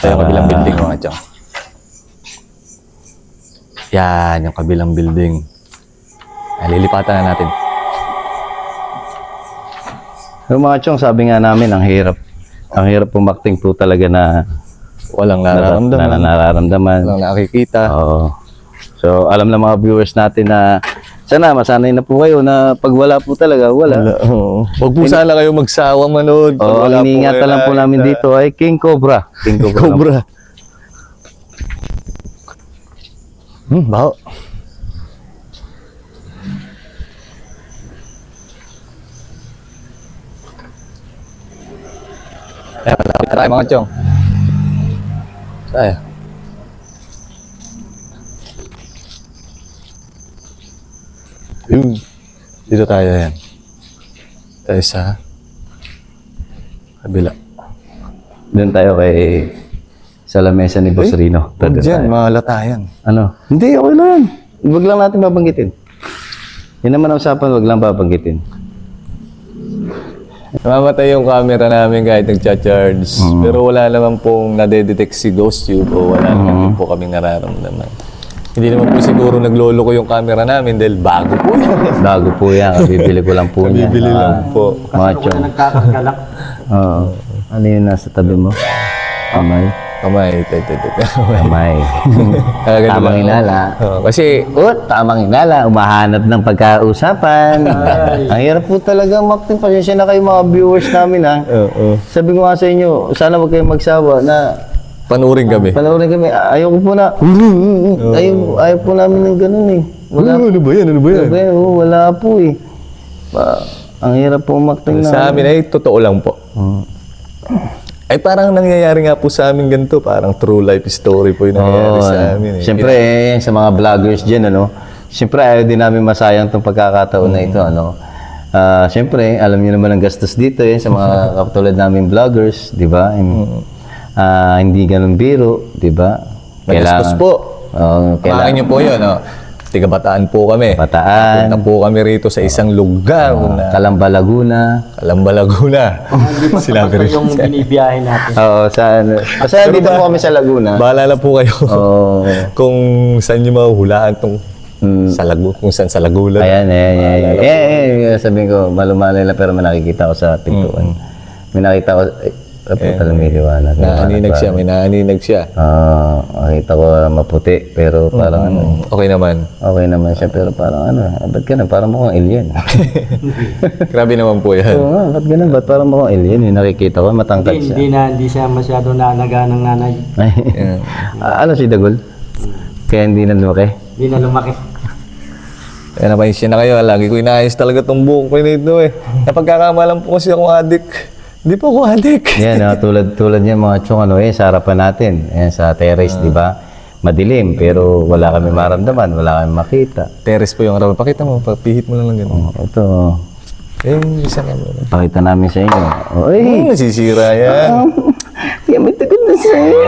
Ito yung kabilang building mga chong. Yan, yung kabilang building. Lilipatan na natin. Yung mga chong, sabi nga namin, ang hirap pumakting po talaga na Walang nararamdaman. Walang nakikita. Oo. So, alam na mga viewers natin na sana masanay na po kayo na pag wala po talaga, wala. Huwag po sana kayo magsawa manood. Oo, iniingatan lang po namin dito ay King Cobra. King Cobra. Baho. Malapit tayo mga chong. Tayo. Dito tayo yan. Tayo sa kabila. Doon tayo sa lamesa ni Boss Rino. Huwag dyan, mahalatayan. Ano? Hindi, okay lang. Huwag lang natin babanggitin. Yan naman ang usapan, huwag lang babanggitin. Namamatay yung camera namin kahit nagcha-charge. Pero wala naman pong nade-detect si Ghost Tube o wala naman po kaming nararamdaman. Hindi naman po siguro naglolo ko yung camera namin dahil bago po yan. Bago po yan, kabibili ko lang po niya. Bibili lang po. Mga chong. Oo. Ano yun nasa tabi mo? Kamay. Kamay. Kamay. Tamang hinala. Kasi, Tamang hinala. Umahanap ng pagkausapan. Ang hirap po talaga makting. Pasensya na kayo mga viewers namin ha. Sabi ko nga sa inyo, sana huwag kayong magsawa na panuring kami. Ayaw ko po na. Ayaw po namin ng ganun eh. Ano ba yan? Wala po eh. Ang hirap po makting na. Sa amin ay totoo lang po. Ay parang nangyayari nga po sa amin ganito. Parang true life story po yung nangyayari sa amin. Siyempre, sa mga vloggers dyan, siyempre ayaw din namin masayang itong pagkakataon na ito, siyempre, alam niyo naman ang gastos dito sa mga katulad namin vloggers, di ba? Hindi ganun biro, di ba? Magastos po. Kailangan niyo po yun, Tiga-Bataan po kami. Bataan. Punta po kami rito sa isang lugar na Kalamba, Laguna. Sinabi rin. Yung binibiyahe natin. Oo, Basta dito po kami sa Laguna. Bahala na po kayo. Oo. Kung saan nyo mahuhulaan tong kung saan sa Lagulan. Ayan. Sabihin ko, malumalay lang pero may nakikita ko sa pintuan. May nakita ko, talagang may liwanag. May naaninag siya. Nakita ko maputi, pero parang Okay naman. okay naman siya, pero parang ba't ganun? Parang mukhang alien. Grabe naman po yan. Oo nga, ba't ganun? Ba't parang mukhang alien? Yung nakikita ko, matangkad siya. Hindi siya masyado naanaga ng nanay. Ano si Dagol? Kaya hindi na lumaki? Hindi na lumaki. Kaya napansya na kayo. Lagi ko inaayos talaga itong buhok ko nito Napagkakamalan po kasi akong adik. Hindi po ako adik. Yan, tulad niya mga chong sa harapan natin. Ayan, sa terrace, di ba? Madilim, pero wala kami maramdaman, wala kami makita. Terrace po yung harapan. Pakita mo, pihit mo lang ganun. Ito. Isa na mo. Pakita namin sa inyo. Nasisira yan. Kaya may tagal na sa'yo.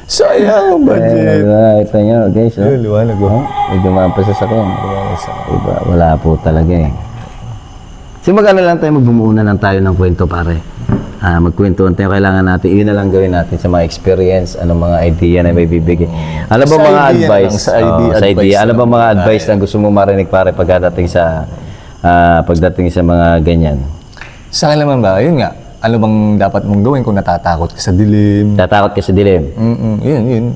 Sayang ang budget. Ito nyo, guys. Liwanag ko. May dumaan pa sa sakyan. Diba? Wala po talaga So mag-ano lang tayo, magbumuuna lang tayo ng kwento pare. Magkwentuhan tayo, kailangan natin, yun na lang gawin natin sa mga experience, anong mga idea na may bibigay. Ano ba mga advice? Sa idea. Ano ba mga advice na gusto mo marinig pare pagdating sa mga ganyan? Sa akin naman ba, yun nga, ano bang dapat mong gawin kung natatakot ka sa dilim? Tatakot ka sa dilim? Yun.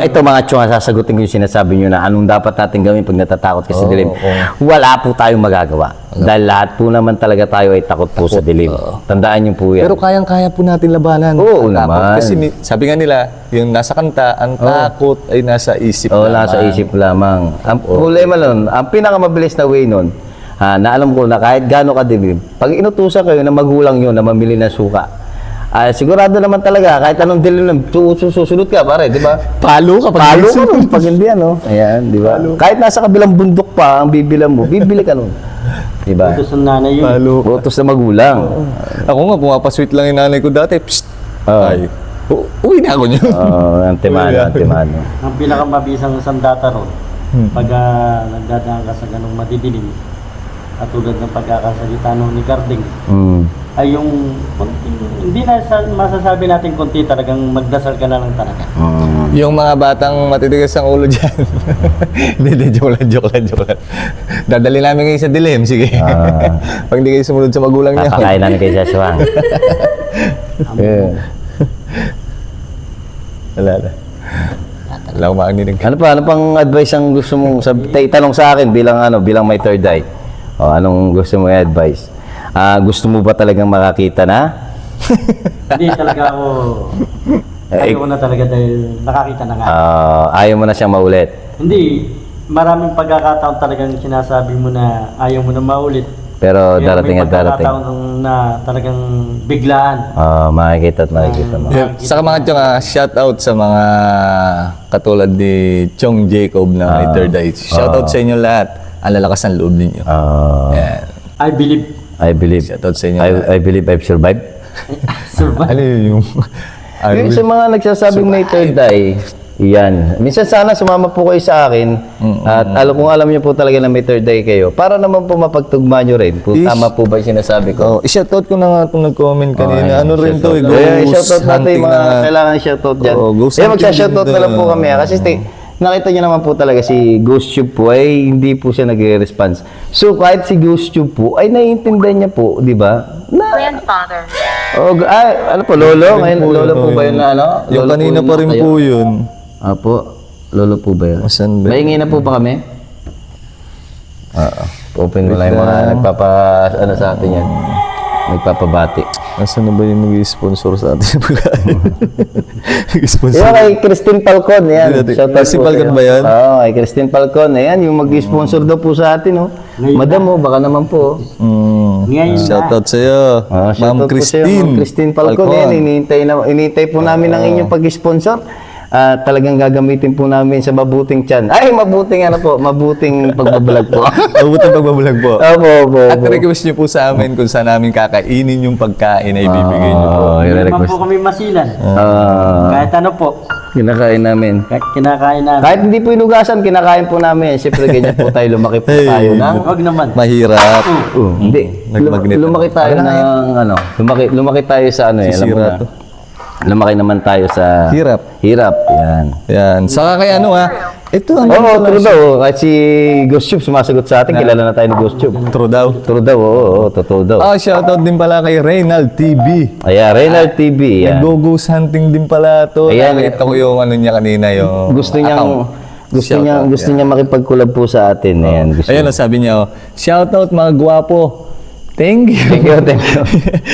Ito mga chong, sasagutin ko yung sinasabi nyo na anong dapat natin gawin pag natatakot ka sa dilim. Wala po tayong magagawa. Dahil lahat po naman talaga tayo ay takot po sa dilim. Tandaan nyo po yan. Pero kayang-kaya po natin labanan. Oo ang takot. naman. Kasi sabi nga nila, yung nasa kanta, ang takot ay nasa isip Oo, lamang. nasa isip lamang. Ang problema nun, ang pinakamabilis na way nun, na alam ko na kahit gaano kadilim, pag inutusan kayo na magulang yun na mamili ng suka, sigurado naman talaga, kahit anong dilim lang, susunod ka pare, di ba? Palo ka pag hindi Ayan, di ba? Kahit nasa kabilang bundok pa ang bibilang mo, bibili ka nun. Di ba? Utos ng nanay yun. Utos na magulang. Ako nga, pumapasweet lang yung nanay ko dati. Psst! Ay, uwi na ako niyo. Antimano. Ang pinakamabisang sandata ron, pag nagdadaan ka sa ganong madidilim, katulad ng pagkakasalita nung ni Carding, Mm. ay yung hindi na masasabi natin konti, talagang magdasal ka na lang talaga. Mm. Yung mga batang matitigas ang ulo dyan. Hindi, joke lang. Dadali namin kayo sa dilim, sige. Pag hindi kayo sumunod sa magulang niyo. Papakain namin kay Joshua. Yeah. Wala na. Wala akong makinig. Ano pang advice ang gusto mong tanong sa akin bilang may third eye? O, anong gusto mong advice? Gusto mo ba talagang makakita na? Hindi talaga ako, ayaw ko na talaga dahil nakakita na nga. Ayaw mo na siyang maulit. Hindi, maraming pagkakataon talagang sinasabi mo na ayaw mo na maulit. Pero Kaya darating may at darating. pagkakataon na talagang biglaan. Makikita at makikita mo. Saka mga Chong, shout out sa mga katulad ni Chong Jacob na may third eye. Shout out sa inyo lahat. Ang lalakas ng loob ninyo. Yan. I believe. I believe. Shout out sa inyo lahat. I believe I've survived. Survive. Ano yun yung... Yung sa mga nagsasabing may third eye, yan. Minsan sana sumama po kayo sa akin at kung alam niyo po talaga na may third eye kayo, para naman po mapagtugma nyo rin. Kung tama po ba yung sinasabi ko. I-shoutout ko na nga itong nag-comment kanina. Ano rin to? I-shoutout natin yung mga kailangan i-shoutout dyan. Ghost Kaya hunting magsha-shoutout din na lang po kami. Kasi nakita nyo naman po talaga si Ghost Tube po ay hindi po siya nagre-response. So kahit si Ghost Tube po ay naiintindihan niya po, di ba? Grandfather. Ano po, lolo? Ngayon, lolo po ba yun na ano? Yung Lolo kanina yun pa na rin kayo? po yun. Apo, lolo po ba yun? Asan ba? Mahingi na po ba kami? Open mo lang yung mga ano sa atin yan. Nagpapabati. Asan na ba yung mag-sponsor sa atin? Mag-sponsor. Yung kay Christine Falcon, yan. Shoutout Christine po Falcon sa'yo. ba yan? Oo, kay Christine Falcon, ayan, yung mag-sponsor daw po sa atin, oh. Madam, oh, baka naman po. Ngayon na. Shoutout sa'yo. Ma'am Shoutout po sa'yo, Ma'am Christine Falcon, yan. Inihintay po namin ang inyong pag-sponsor. Talagang gagamitin po namin sa mabuting tiyan. Ay, mabuting pagbabalag po. Mabuting pagbabulag po. Opo. At request nyo po sa amin kung saan namin kakainin yung pagkain na ibibigay nyo po. Oo, Hindi naman i-request. po kami masilan. Kahit ano po. Kinakain namin. Kahit kinakain namin. Kahit hindi po inugasan, kinakain po namin. Siyempre, ganyan po tayo. Lumaki po tayo ng... Huwag naman. Mahirap. Hindi. Nagmagnet. Lumaki tayo ng lumaki tayo sa ano eh. Alam mo Sisira na. to. Lumaki naman tayo sa... Hirap. Yan. Yan. Saka kaya ano ito ang True daw. Kahit si Ghost Tube sumasagot sa atin, kilala na tayo ni Ghost Tube. true daw. True daw, oo, totoo daw. Shoutout din pala kay Reynald TV. Ayan, Reynald TV. Yan. Nag-ghost hunting din pala to. Ayan. Nakita ko yung ano niya kanina, yung Gusto niyang... account. Gusto niya makipag-collab po sa atin. Ayan, gusto Ayun, sabi niya, shoutout mga gwapo. Thank you. Thank you.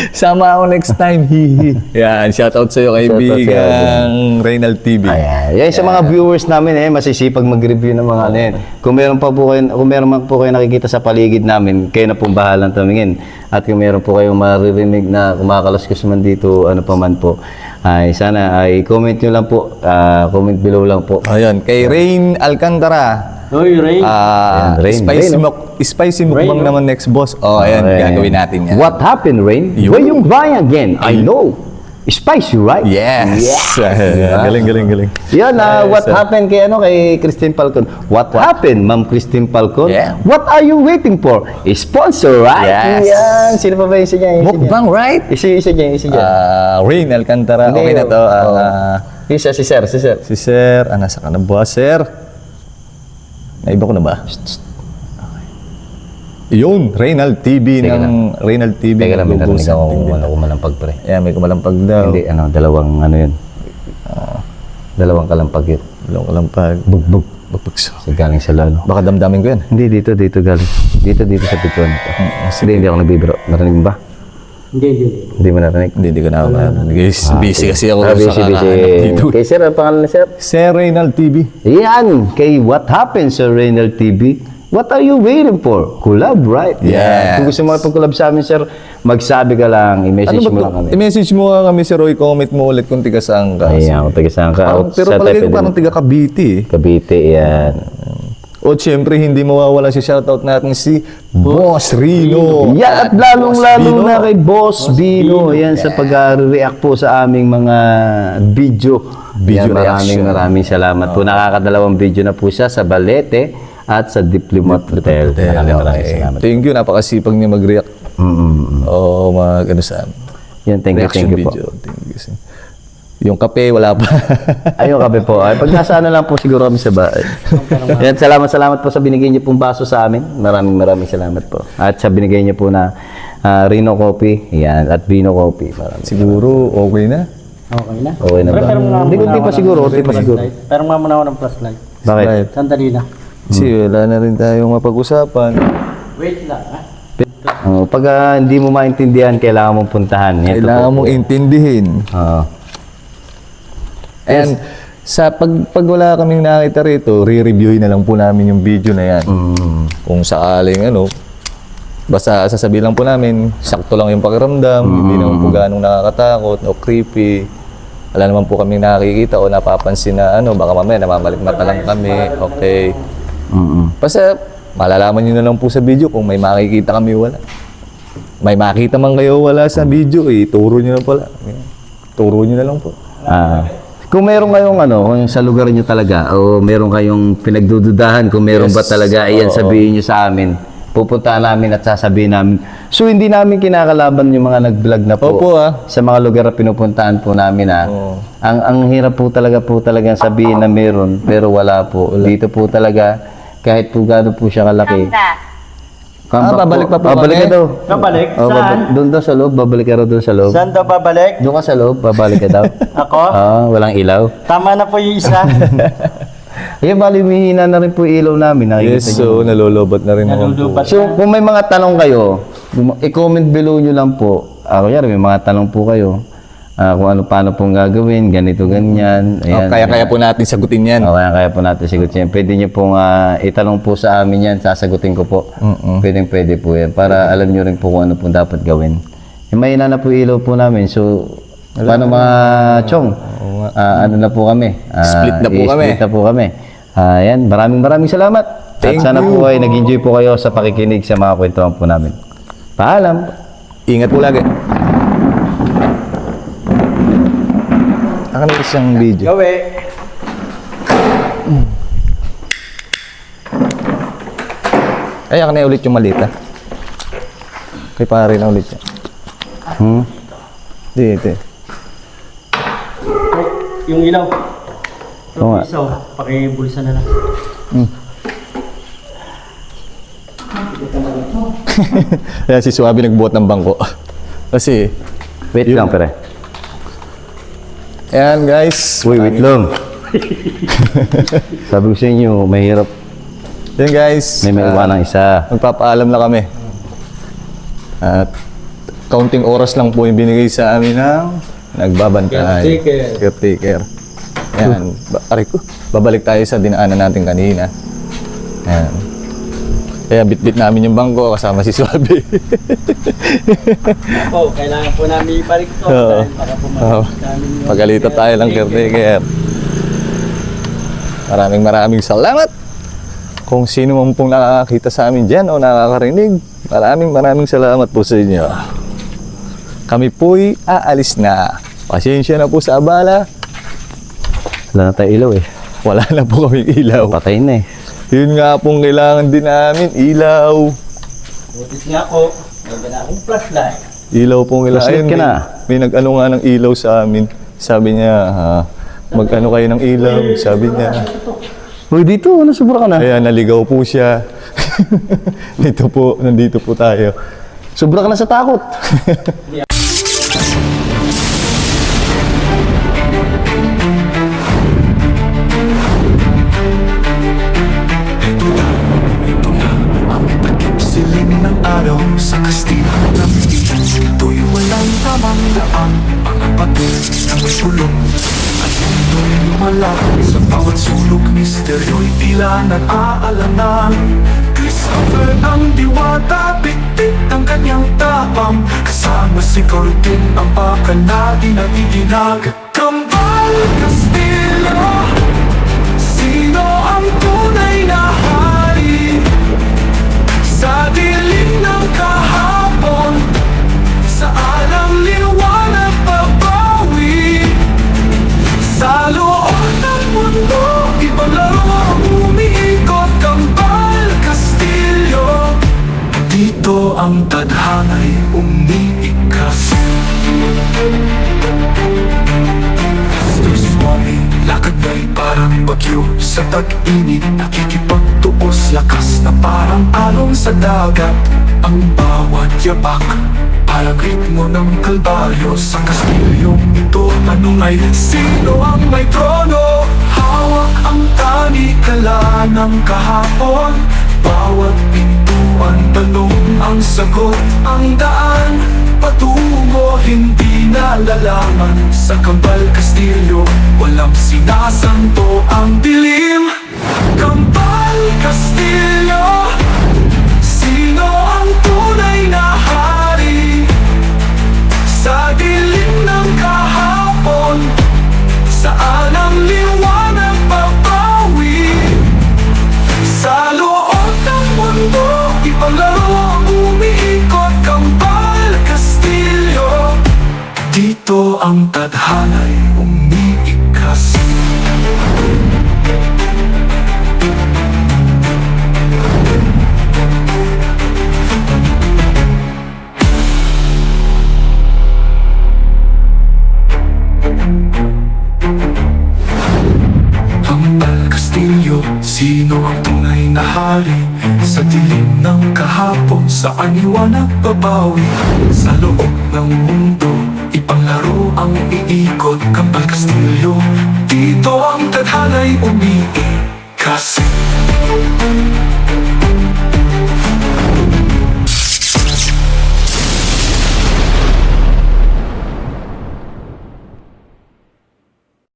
Sama ako next time. Hihi. Yan, shoutout sa iyo kaibigang Reynald TV. Ayan. Yan sa mga viewers namin masisipag mag-review ng mga ano yan. Kung meron man po kayo nakikita sa paligid namin, kayo na pong bahalang tumingin. At kung meron po kayong maririnig na kumakalaskas man dito, ano pa man po, ay sana ay comment nyo lang po, comment below lang po. Ayun, kay Rain Alcantara. Hoy, Ray. Rain, Spicy Rain, mukbang no? naman next boss. Ayan, gagawin natin yan. What happened, Rain? Yun. When you cry again, I know. Spicy, right? Yes. Galing. Yan, what happened kay Christine Falcon? What happened, Ma'am Christine Falcon? Yeah. What are you waiting for? Sponsor, right? Yes. Yan. Sino pa ba yung isa niya? Mukbang, right? Isa niya. Rain Alcantara. Hindi, Okay na to. Isa, si Sir. Si Sir. Nasa ka na ba, Sir? Naiba ko na ba? Yun, Reynald TV Teka ng Reynald TV. Teka lang, may narinig Nag-ghost hunting din. ako kumalampag pre. Ayan, may kumalampag daw. Hindi, dalawang yun. Dalawang kalampag yun. Dalawang kalampag. Bugbog. Bapagso. Galing sa lalo. Baka damdamin ko yan. Hindi, dito galing. Dito sa pituan. Hindi ako nagbibiro. Narinig mo ba? Hindi. Hindi mo narinig? Hindi ko na ako busy kasi ako Busy. kakahanap dito. Kay Sir, ang pangalan ni Sir? Sir Reynald TV. Yan, kay What Happened sa Reynald TV. What are you waiting for? Collab, right? Yes. Kung gusto mo pag-collab sa amin, Sir, magsabi ka lang, i-message mo lang kami. I-message mo nga kami, Sir Roy. Comment mo ulit kung tiga saan ka. Ayan, kung taga-saan ka. Pero palagi ko parang tiga Cavite. Cavite, yan. O siyempre, hindi mawawala si shoutout natin si Boss Rino. Yan, at lalong-lalo na kay Boss Bino. Yan, sa pag-react po sa aming mga video. Video Yan, reaction. maraming salamat po. Nakakadalawang video na po siya sa Balete at sa Diplomat Hotel. Maraming Okay. salamat. Thank you, napakasipag niya mag-react. O ano sa Yan, thank you reaction po. video. Thank you. Yung kape, wala pa. Ayun kape po. Ay, pag nasa ano lang po siguro kami sa bahay. Yan, salamat po sa binigay niyo pong baso sa amin. Maraming salamat po. At sa binigay niyo po na Rino Coffee. Yan, at Vino Coffee. Siguro, okay na. Okay na. Okay na ba? Pero Hindi ko pa siguro. Di pa siguro. Pero nga muna ako ng flashlight. Bakit? Right. Sandali lang. Kasi wala na rin tayong mapag-usapan. Wait lang, ha? Pag hindi mo maintindihan, kailangan mong puntahan. Yan, Kailangan mong intindihin. Oo. And sa pag wala kaming nakita rito, re-reviewin na lang po namin yung video na yan. Kung sakaling basta sasabihin lang po namin, sakto lang yung pakiramdam, hindi naman po ganong nakakatakot o creepy. Wala naman po kaming nakikita o napapansin na baka mamaya namamalikmata lang kami, okay. Basta malalaman nyo na lang po sa video kung may makikita kami wala. May makita man kayo wala sa video, turo nyo na pala. Turo nyo na lang po. Kung meron kayong kung sa lugar niyo talaga o meron kayong pinagdududahan kung meron ba talaga, ayan sabihin niyo sa amin. Pupuntahan namin at sasabihin namin. So hindi namin kinakalaban yung mga nag-vlog na po. Opo, sa mga lugar na pinupuntahan po namin Ang hirap po talaga sabihin na meron pero wala po. Dito po talaga kahit po gaano po siya kalaki. Babalik pa po babalik kami? ka daw. Babalik? Oh, Saan? doon daw sa loob, babalik ka raw doon sa loob. Saan daw babalik? Doon ka sa loob, babalik ka daw. Ako? Walang ilaw. Tama na po yung isa. Ayan, bali, mahina na rin po yung ilaw namin. Nakikita Yes, niyo. so nalolobat na rin naman po. Nalulubat. So, kung may mga tanong kayo, i-comment below nyo lang po. Kunyari, may mga tanong po kayo. Kung paano pong gagawin, ganito, ganyan. Ayan. Kaya po natin sagutin yan. Kaya po natin sagutin yan. Pwede nyo pong itanong po sa amin yan, sasagutin ko po. Pwede po yan. Para alam nyo rin po kung ano po dapat gawin. Mahina na po yung ilaw po namin. So, paano mga chong? Ano na po kami? Split na po kami. Split na po kami. Yan, maraming salamat. Thank At sana you. po ay nag-enjoy po kayo sa pakikinig sa mga kwentuhan po namin. Paalam. Ingat po lagi. Akan na isang video. Gawe. Ay, akan na ulit yung malita. Kay pare na ulit yan. Dito. Yung ilaw. Oo nga. Isaw, pakibulsa na lang. Ayan, si Suabe nagbuhat ng bangko. Kasi, Wait lang, pare. ayan guys. Uy, wait lang. Sabi ko sa inyo, mahirap. Ayan guys. May maiwan ng isa. Magpapaalam na kami. At counting oras lang po yung binigay sa amin ng nagbabantay. Caretaker. Ayan. Aray ko. Babalik tayo sa dinaanan natin kanina. Ayan. Kaya bit-bit namin yung bangko kasama si Suabe. Kailangan po namin ibalik to. Oo. Dahil baka pumalit namin yung... Pagalitan tayo ng caretaker. Maraming salamat. Kung sino man pong nakakakita sa amin dyan o nakakarinig, maraming salamat po sa inyo. Kami po'y aalis na. Pasensya na po sa abala. Wala na tayo ilaw eh. Wala na po kaming ilaw. Patay na eh. Yun nga pong kailangan din namin, ilaw. Butis nga ako. May na akong flashlight. Ilaw pong kailangan. Flashlight ka na. May nag-ano nga ng ilaw sa amin. Sabi niya, mag-ano kayo ng ilaw. Sabi niya. Uy, dito, sobra ka na. Kaya naligaw po siya. Nandito po tayo. Sobra ka na sa takot. Silim ng araw sa kastila ng ilan. Ito'y walang tamang laang. Mga bato ng sulong at mundo'y lumalaki. Sa bawat sulok, misteryo'y tila nag-aalangan. Christopher ang diwata, bit-bit ang kanyang tapang. Kasama si Gordon ang baka na dinadidinag. Kambal Castilla, sino ang tunay na hari? Sa dilim ng kahapon, sa alang liwanag babawi. Sa loob ng mundo, ibang laro ang umiikot. Kambal Dito ang tadhana'y umiikas. Swami, lakad na'y parang bagyo sa tag-init, nakikipagtuos lakas na parang alon sa dagat. Ang bawat yabak, parang ritmo ng kalbaryo sa kastilyong ito. Tanong ay, sino ang may trono? Hawak ang tanikala ng kahapon. Bawat pintuan, tanong ang sagot. Ang daan, patungo, hindi nalalaman. Sa Kambal Kastilyo, walang sinasanto ang dilim. Kambal Kastilyo, sino ang tunay na hari? Sa dilim ng kahapon, saan ang liwanag papawi? Sa loob ng mundo, ipaglaro ang umiikot. Kambal Kastilyo, dito ang tadhana'y umiikas. Kambal Kastilyo, sino ang tunay na hari? Sa dilim ng kahapon, saan liwanag babawi? Sa loob ng mundo, ipanglaro ang iikot. Kambal Kastilyo, dito ang tadhana'y umiikas.